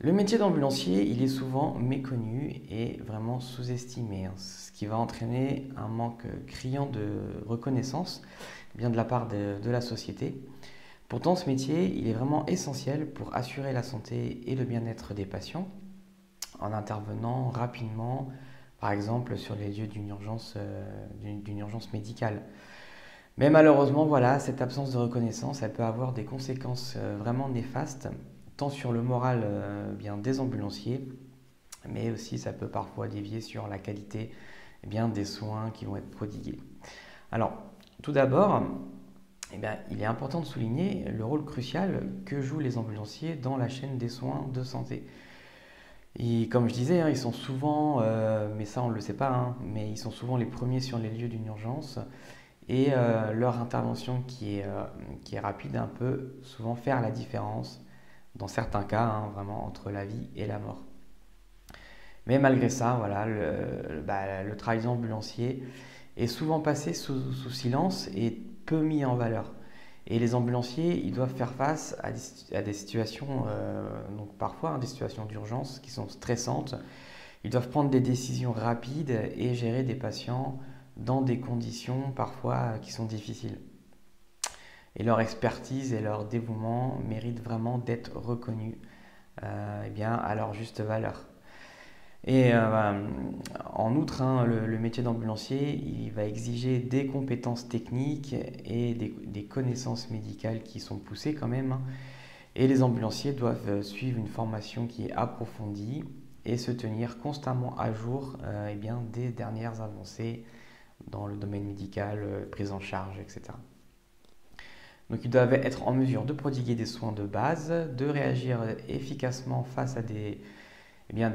Le métier d'ambulancier, il est souvent méconnu et vraiment sous-estimé, hein, ce qui va entraîner un manque criant de reconnaissance bien de la part de la société. Pourtant, ce métier, il est vraiment essentiel pour assurer la santé et le bien-être des patients en intervenant rapidement, par exemple sur les lieux d'une urgence médicale. Mais malheureusement, voilà, cette absence de reconnaissance, elle peut avoir des conséquences vraiment néfastes, tant sur le moral bien des ambulanciers, mais aussi ça peut parfois dévier sur la qualité bien, des soins qui vont être prodigués. Alors, tout d'abord, il est important de souligner le rôle crucial que jouent les ambulanciers dans la chaîne des soins de santé. Et comme je disais, hein, ils sont souvent, mais ça on ne le sait pas, hein, mais ils sont souvent les premiers sur les lieux d'une urgence et leur intervention qui est rapide un peut souvent faire la différence dans certains cas, hein, vraiment entre la vie et la mort. Mais malgré ça, voilà, le travail d'ambulancier est souvent passé sous silence et peu mis en valeur. Et les ambulanciers, ils doivent faire face à des situations, donc parfois des situations d'urgence qui sont stressantes. Ils doivent prendre des décisions rapides et gérer des patients dans des conditions parfois qui sont difficiles. Et leur expertise et leur dévouement méritent vraiment d'être reconnus à leur juste valeur. Et en outre, hein, le métier d'ambulancier, il va exiger des compétences techniques et des connaissances médicales qui sont poussées quand même, hein. Et les ambulanciers doivent suivre une formation qui est approfondie et se tenir constamment à jour des dernières avancées dans le domaine médical, prise en charge, etc. Donc ils doivent être en mesure de prodiguer des soins de base, de réagir efficacement face à des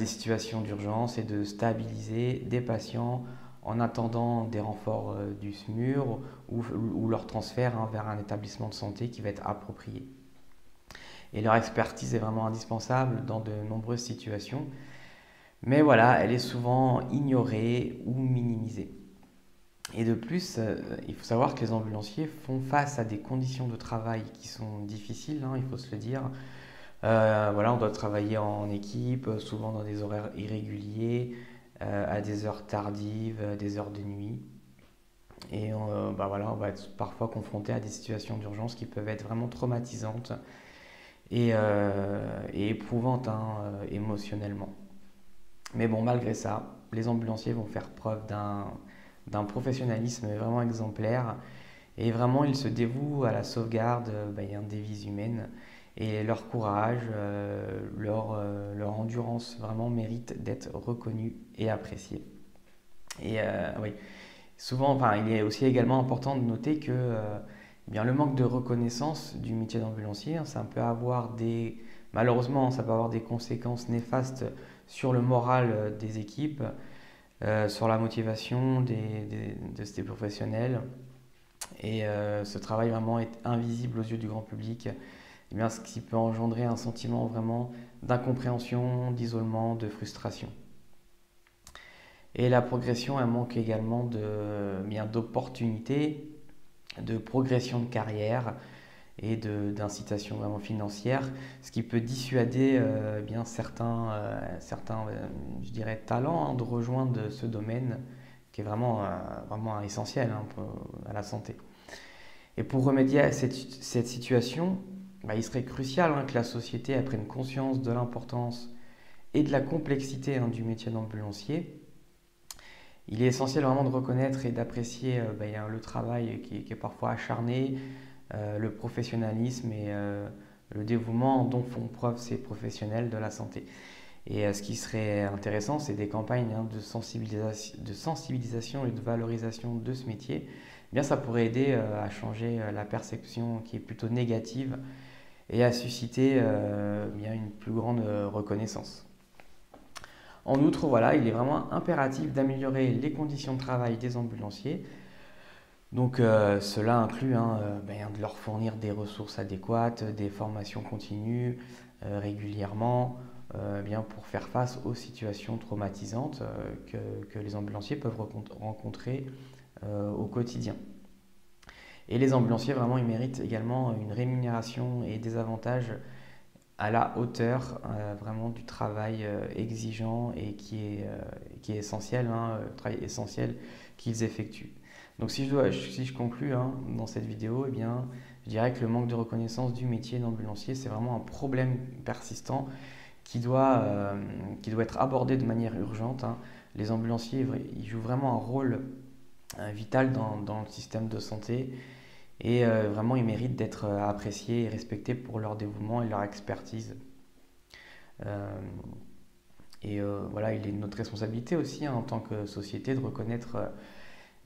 situations d'urgence et de stabiliser des patients en attendant des renforts du SMUR ou leur transfert, hein, vers un établissement de santé qui va être approprié. Et leur expertise est vraiment indispensable dans de nombreuses situations, mais voilà, elle est souvent ignorée ou minimisée. Et de plus, il faut savoir que les ambulanciers font face à des conditions de travail qui sont difficiles, hein, il faut se le dire. Voilà, on doit travailler en équipe, souvent dans des horaires irréguliers, à des heures tardives, des heures de nuit. Et voilà, on va être parfois confronté à des situations d'urgence qui peuvent être vraiment traumatisantes et éprouvantes, hein, émotionnellement. Mais bon, malgré ça, les ambulanciers vont faire preuve d'un professionnalisme vraiment exemplaire et vraiment ils se dévouent à la sauvegarde des vies humaines et leur courage, leur endurance vraiment mérite d'être reconnu et apprécié. Et oui, souvent, enfin, il est aussi également important de noter que le manque de reconnaissance du métier d'ambulancier, hein, malheureusement, ça peut avoir des conséquences néfastes sur le moral des équipes, sur la motivation de ces professionnels. Et ce travail vraiment est invisible aux yeux du grand public, ce qui peut engendrer un sentiment vraiment d'incompréhension, d'isolement, de frustration. Et la progression, elle manque également d'opportunités, de progression de carrière et d'incitation vraiment financière, ce qui peut dissuader certains je dirais, talents, hein, de rejoindre ce domaine qui est vraiment essentiel, hein, à la santé. Et pour remédier à cette situation, il serait crucial, hein, que la société elle prenne conscience de l'importance et de la complexité, hein, du métier d'ambulancier. Il est essentiel vraiment de reconnaître et d'apprécier le travail qui est parfois acharné, le professionnalisme et le dévouement dont font preuve ces professionnels de la santé. Et ce qui serait intéressant, c'est des campagnes, hein, de sensibilisation et de valorisation de ce métier. Ça pourrait aider à changer la perception qui est plutôt négative et à susciter une plus grande reconnaissance. En outre, voilà, il est vraiment impératif d'améliorer les conditions de travail des ambulanciers. Donc cela inclut, hein, de leur fournir des ressources adéquates, des formations continues régulièrement, pour faire face aux situations traumatisantes que les ambulanciers peuvent rencontrer au quotidien. Et les ambulanciers, vraiment, ils méritent également une rémunération et des avantages à la hauteur vraiment du travail exigeant et qui est essentiel, hein, le travail essentiel qu'ils effectuent. Donc si je conclus hein, dans cette vidéo, eh bien, je dirais que le manque de reconnaissance du métier d'ambulancier, c'est vraiment un problème persistant qui doit être abordé de manière urgente, hein. Les ambulanciers, ils jouent vraiment un rôle vital dans le système de santé et vraiment ils méritent d'être appréciés et respectés pour leur dévouement et leur expertise. Euh, voilà, il est de notre responsabilité aussi hein, en tant que société de reconnaître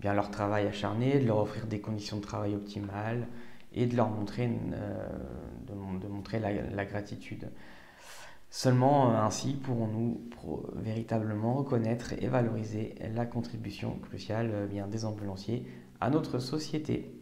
bien leur travail acharné, de leur offrir des conditions de travail optimales et de leur montrer, de montrer la gratitude. Seulement ainsi pourrons-nous véritablement reconnaître et valoriser la contribution cruciale bien, des ambulanciers à notre société.